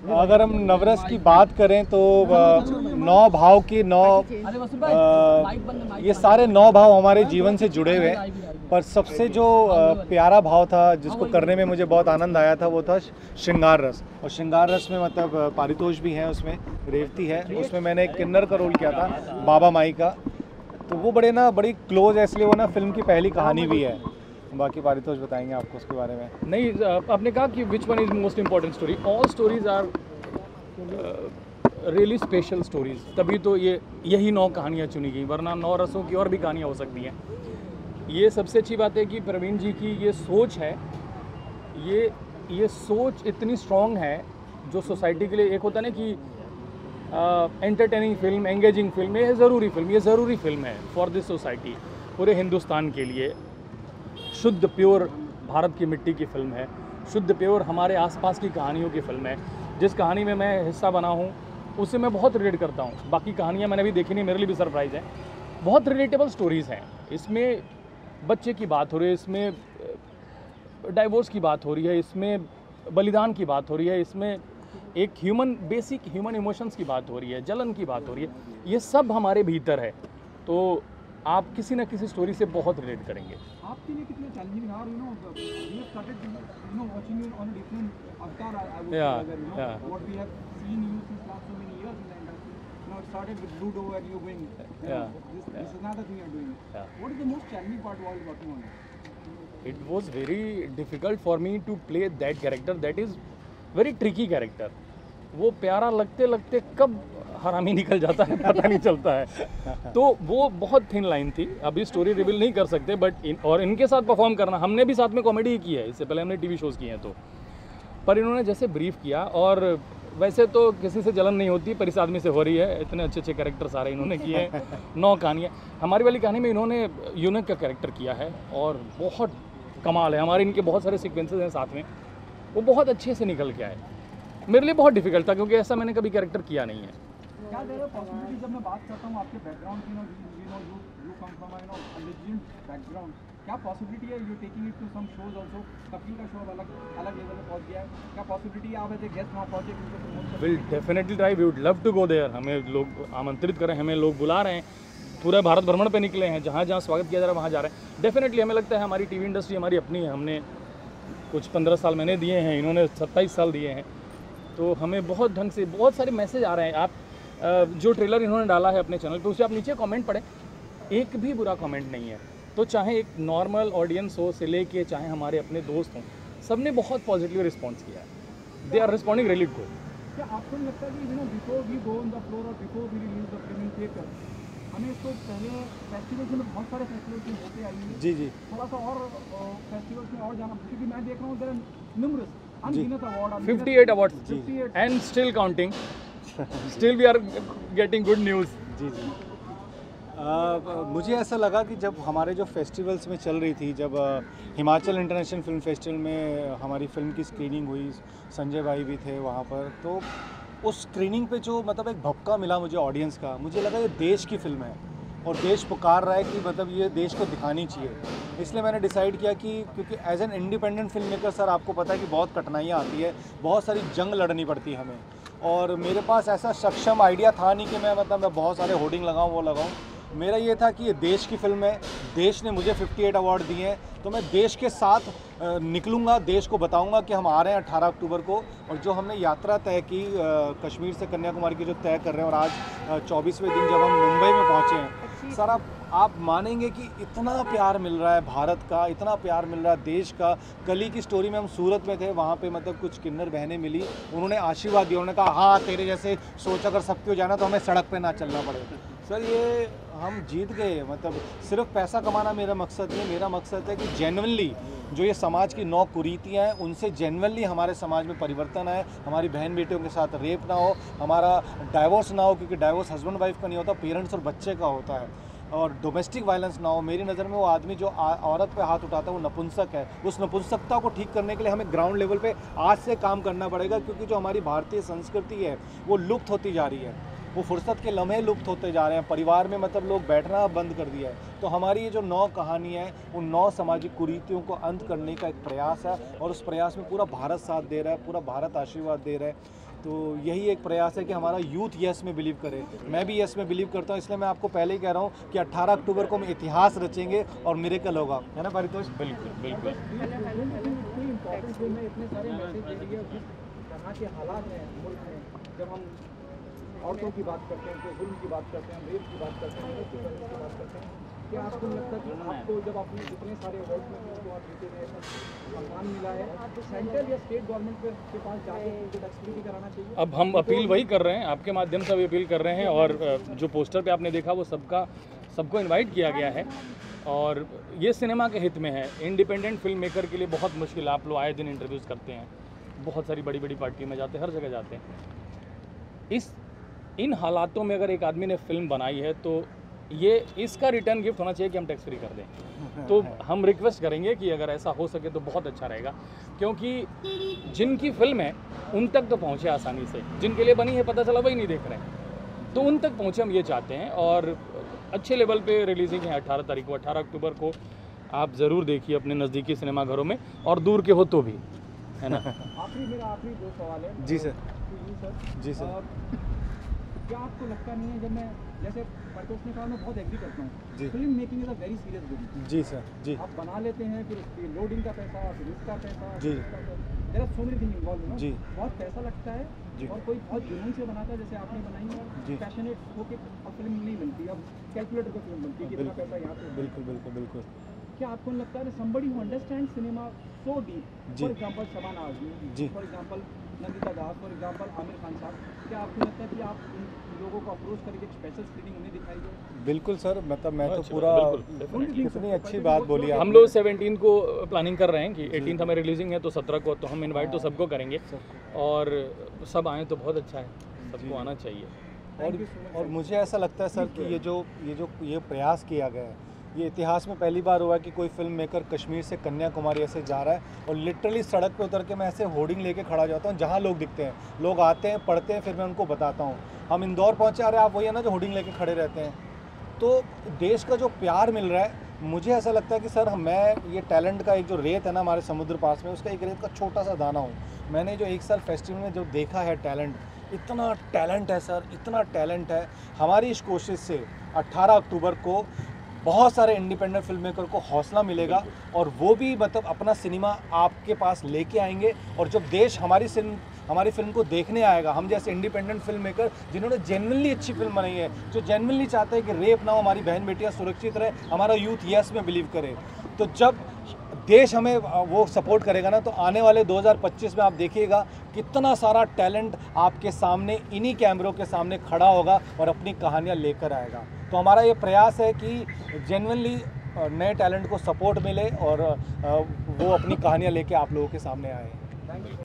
अगर हम नवरस की बात करें तो 9 भाव की 9 ये सारे 9 भाव हमारे जीवन से जुड़े हुए हैं, पर सबसे जो प्यारा भाव था जिसको करने में मुझे बहुत आनंद आया था वो था श्रृंगार रस। और श्रृंगार रस में मतलब पारितोष भी है, उसमें रेवती है, उसमें मैंने एक किन्नर का रोल किया था, बाबा माई का। तो वो बड़ी क्लोज है, इसलिए वो ना फिल्म की पहली कहानी भी है। बाकी पारितोष बताएंगे आपको उसके बारे में। नहीं, आपने कहा कि which one is most important story. All stories are really special stories, तभी तो यही 9 कहानियाँ चुनी गई, वरना 9 रसों की और भी कहानियाँ हो सकती हैं। ये सबसे अच्छी बात है कि प्रवीण जी की ये सोच है, ये सोच इतनी स्ट्रॉन्ग है जो सोसाइटी के लिए एक होता है ना कि एंटरटेनिंग फिल्म, एंगेजिंग फिल्म, ये ज़रूरी फिल्म है फॉर दिस सोसाइटी, पूरे हिंदुस्तान के लिए। शुद्ध प्योर भारत की मिट्टी की फिल्म है, शुद्ध प्योर हमारे आसपास की कहानियों की फिल्म है। जिस कहानी में मैं हिस्सा बना हूँ उससे मैं बहुत रिलेट करता हूँ। बाकी कहानियाँ मैंने अभी देखी नहीं, मेरे लिए भी सरप्राइज़ है। बहुत रिलेटेबल स्टोरीज़ हैं इसमें, बच्चे की बात हो रही है इसमें, डाइवोर्स की बात हो रही है इसमें, बलिदान की बात हो रही है इसमें, एक बेसिक ह्यूमन इमोशंस की बात हो रही है, जलन की बात हो रही है। ये सब हमारे भीतर है, तो आप किसी न किसी स्टोरी से बहुत रिलेट करेंगे। आपके लिए कितने चैलेंजिंग रहा, we have started watching you on a different avatar, I would say, what we have seen you since last so many years in the industry. Now it started with Ludo and you going, this is another thing you're doing. What is the most challenging part while working on it? It was very difficult for me to play that character. That is very tricky character. वो प्यारा लगते लगते कब हरामी निकल जाता है पता नहीं चलता है। तो वो बहुत थिन लाइन थी, अभी स्टोरी रिवील नहीं कर सकते, बट इनके साथ परफॉर्म करना, हमने भी साथ में कॉमेडी की है, इससे पहले हमने टीवी शोज़ किए हैं, तो पर इन्होंने जैसे ब्रीफ किया, और वैसे तो किसी से जलन नहीं होती, पर इस आदमी से हो रही है। इतने अच्छे अच्छे कैरेक्टर सारे इन्होंने किए हैं, 9 कहानियाँ। हमारी वाली कहानी में इन्होंने यूनिक का कैरेक्टर किया है और बहुत कमाल है। हमारे इनके बहुत सारे सीक्वेंसेस हैं साथ में, वो बहुत अच्छे से निकल के आए। मेरे लिए बहुत डिफिकल्ट था क्योंकि ऐसा मैंने कभी कैरेक्टर किया नहीं है। क्या देर है पॉसिबिलिटी, जब मैं बात करता हूँ आपके बैकग्राउंड की, you come from a legend background, क्या पॉसिबिलिटी है you taking it to some shows also? Kapil का शो अलग लेवल पे पहुंच गया है, क्या पॉसिबिलिटी है आप एज ए गेस्ट वहाँ पहुंचे? Will definitely try, we would love to go there. हमें लोग आमंत्रित करें, हमें लोग बुला रहे हैं, पूरे भारत भ्रमण पे निकले हैं, जहाँ जहाँ स्वागत किया जा रहा है वहाँ जा रहे हैं। डेफिनेटली हमें लगता है हमारी टीवी इंडस्ट्री हमारी अपनी है, हमने कुछ 15 साल मैंने दिए हैं, इन्होंने 27 साल दिए हैं, तो हमें बहुत ढंग से बहुत सारे मैसेज आ रहे हैं। आप जो ट्रेलर इन्होंने डाला है अपने चैनल पे, उसे आप नीचे कमेंट पढ़ें, एक भी बुरा कमेंट नहीं है। तो चाहे एक नॉर्मल ऑडियंस हो से लेके चाहे हमारे अपने दोस्त हों, सब ने बहुत पॉजिटिव रिस्पॉन्स किया है। They are responding really good. क्या आपको नहीं लगता कि before we go on the floor और before we release the film in theatre, हमें इसको पहले फेस्टिवल्स में बहुत सारे फेस्टिवल्स में होते आई है, जी थोड़ा सा और फेस्टिवल्स में और जाना, क्योंकि मैं देख रहा हूँ देयर आर न्यूमरस अनगिनत award, 58 awards and still counting, still we are getting good news. जी जी। मुझे ऐसा लगा कि जब हमारे जो फेस्टिवल्स में चल रही थी, जब हिमाचल इंटरनेशनल फिल्म फेस्टिवल में हमारी फिल्म की स्क्रीनिंग हुई, संजय भाई भी थे वहाँ पर, तो उस स्क्रीनिंग पे जो मतलब एक भपका मिला मुझे ऑडियंस का, मुझे लगा ये देश की फिल्म है और देश पुकार रहा है कि मतलब ये देश को दिखानी चाहिए। इसलिए मैंने डिसाइड किया कि क्योंकि as an independent film maker sir, आपको पता है कि बहुत कठिनाइयाँ आती है, बहुत सारी जंग लड़नी पड़ती है हमें, और मेरे पास ऐसा सक्षम आइडिया था नहीं कि मैं बहुत सारे होर्डिंग लगाऊँ वो लगाऊँ। मेरा ये था कि ये देश की फिल्म है, देश ने मुझे 58 अवार्ड दिए हैं, तो मैं देश के साथ निकलूँगा, देश को बताऊँगा कि हम आ रहे हैं 18 अक्टूबर को। और जो हमने यात्रा तय की कश्मीर से कन्याकुमारी की जो तय कर रहे हैं, और आज 24वें दिन जब हम मुंबई में पहुँचे हैं, सर आप मानेंगे कि इतना प्यार मिल रहा है भारत का, इतना प्यार मिल रहा है देश का। कल ही की स्टोरी में हम सूरत में थे, वहाँ पे मतलब कुछ किन्नर बहनें मिली, उन्होंने आशीर्वाद दिया, उन्होंने कहा हाँ तेरे जैसे सोच अगर सबकी हो जाना तो हमें सड़क पे ना चलना पड़े। सर ये हम जीत गए, मतलब सिर्फ पैसा कमाना मेरा मकसद नहीं, मेरा मकसद है कि जेन्युइनली जो ये समाज की 9 कुरीतियाँ हैं उनसे जेन्युइनली हमारे समाज में परिवर्तन आए, हमारी बहन बेटियों के साथ रेप ना हो, हमारा डाइवोर्स ना हो, क्योंकि डाइवोर्स हस्बैंड वाइफ का नहीं होता, पेरेंट्स और बच्चे का होता है, और डोमेस्टिक वायलेंस ना हो। मेरी नज़र में वो आदमी जो औरत पे हाथ उठाता है वो नपुंसक है। उस नपुंसकता को ठीक करने के लिए हमें ग्राउंड लेवल पे आज से काम करना पड़ेगा, क्योंकि जो हमारी भारतीय संस्कृति है वो लुप्त होती जा रही है। वो फुर्सत के लम्हे लुप्त होते जा रहे हैं, परिवार में मतलब लोग बैठना बंद कर दिया है। तो हमारी ये जो 9 कहानी है, उन 9 सामाजिक कुरीतियों को अंत करने का एक प्रयास है, और उस प्रयास में पूरा भारत साथ दे रहा है, पूरा भारत आशीर्वाद दे रहा है। तो यही एक प्रयास है कि हमारा यूथ यस में बिलीव करे। मैं भी यस में बिलीव करता हूँ, इसलिए मैं आपको पहले ही कह रहा हूँ कि 18 अक्टूबर को हम इतिहास रचेंगे और मिरेकल होगा, है ना परितोष? बिल्कुल बिल्कुल। इम्पोर्टेंट फिल्म में इतने सारे मैसेज दे रही है, जिस तरह के हालात हैं मुल्क में, जब हम औरतों की बात करते हैं, तो जुल्म की बात करते हैं, रेप की बात करते हैं, की बात करते हैं, क्या आपको लगता है कि आपको जब आपने जितने सारे अवार्ड में आपको आप जीते हैं, सम्मान मिला है, तो सेंट्रल या स्टेट गवर्नमेंट के पास जाके उनको टैक्स कराना चाहिए? अब हम अपील वही कर रहे हैं, आपके माध्यम से भी अपील कर रहे हैं, और जो पोस्टर पे आपने देखा वो सबको इनवाइट किया गया है, और ये सिनेमा के हित में है। इंडिपेंडेंट फिल्म मेकर के लिए बहुत मुश्किल, आप लोग आए दिन इंटरव्यूज़ करते हैं, बहुत सारी बड़ी बड़ी पार्टी में जाते हैं, हर जगह जाते हैं। इन हालातों में अगर एक आदमी ने फिल्म बनाई है तो ये इसका रिटर्न गिफ्ट होना चाहिए कि हम टैक्स फ्री कर दें। तो हम रिक्वेस्ट करेंगे कि अगर ऐसा हो सके तो बहुत अच्छा रहेगा, क्योंकि जिनकी फिल्म है उन तक तो पहुँचे आसानी से, जिनके लिए बनी है पता चला वही नहीं देख रहे हैं, तो उन तक पहुँचे हम ये चाहते हैं। और अच्छे लेवल पे रिलीजिंग है 18 तारीख को, 18 अक्टूबर को आप ज़रूर देखिए अपने नज़दीकी सिनेमा घरों में, और दूर के हो तो भी, है ना। मेरा आखिरी 2 सवाल है। जी सर। जी सर, क्या आपको लगता नहीं है, जब मैं जैसे परितोष ने कहा, मैं बहुत एग्री करता हूँ, film making is a very serious business. जी सर। जी। आप बना लेते हैं, फिर उसकी लोडिंग का पैसा, फिर उसका पैसा, जी। There are so many thing involve, जी। बहुत पैसा लगता है, जी। और कोई बहुत जुनून से बनाता है, जैसे आपने बनाई है, जी। पैशनेट होकर अब फिल्म नहीं बनती, अब कैलकुलेटर पर फिल्म बनती है, कितना पैसा यहाँ पे। बिल्कुल बिल्कुल बिल्कुल। क्या आपको लगता है somebody who understands cinema so deep, ji. for example Shabana Azmi, ji. for example Nandita Das, for example Aamir Khan साहब, क्या आपको लगता है कि आप इन लोगों को अप्रोच करके एक स्पेशल स्क्रीनिंग उन्हें दिखाई जाए? बिल्कुल सर, मतलब मैं तो अच्छा, पूरा बिल्कुल, कितनी अच्छी बात बोली हम आपने। लोग 17 को प्लानिंग कर रहे हैं कि 18 हमें रिलीजिंग है, तो 17 को तो हम इनवाइट तो सबको करेंगे, और सब आएँ तो बहुत अच्छा है, सबको आना चाहिए। और मुझे ऐसा लगता है सर कि ये प्रयास किया गया है, ये इतिहास में पहली बार हुआ कि कोई फिल्म मेकर कश्मीर से कन्याकुमारी ऐसे जा रहा है, और लिटरली सड़क पे उतर के मैं ऐसे होर्डिंग लेके खड़ा जाता हूँ, जहाँ लोग दिखते हैं, लोग आते हैं, पढ़ते हैं, फिर मैं उनको बताता हूँ हम इंदौर पहुँचे, अरे आप वही है ना जो होर्डिंग लेके खड़े रहते हैं। तो देश का जो प्यार मिल रहा है, मुझे ऐसा लगता है कि सर मैं ये टैलेंट का एक जो रेत है ना हमारे समुद्र पास में, उसका एक रेत का छोटा सा दाना हूँ। मैंने जो 1 साल फेस्टिवल में जो देखा है टैलेंट, इतना टैलेंट है सर, इतना टैलेंट है। हमारी इस कोशिश से 18 अक्टूबर को बहुत सारे इंडिपेंडेंट फिल्म मेकर को हौसला मिलेगा, और वो भी मतलब अपना सिनेमा आपके पास लेके आएंगे, और जब देश हमारी फिल्म को देखने आएगा, हम जैसे इंडिपेंडेंट फिल्म मेकर जिन्होंने जेन्युइनली अच्छी फिल्म बनाई है, जो जेन्युइनली चाहते हैं कि रेप ना हो, हमारी बहन बेटियां सुरक्षित रहे, हमारा यूथ यस में बिलीव करे, तो जब देश हमें वो सपोर्ट करेगा ना, तो आने वाले 2025 में आप देखिएगा कितना सारा टैलेंट आपके सामने इन्हीं कैमरों के सामने खड़ा होगा और अपनी कहानियाँ लेकर आएगा। तो हमारा ये प्रयास है कि जेन्युइनली नए टैलेंट को सपोर्ट मिले, और वो अपनी कहानियाँ लेके आप लोगों के सामने आए।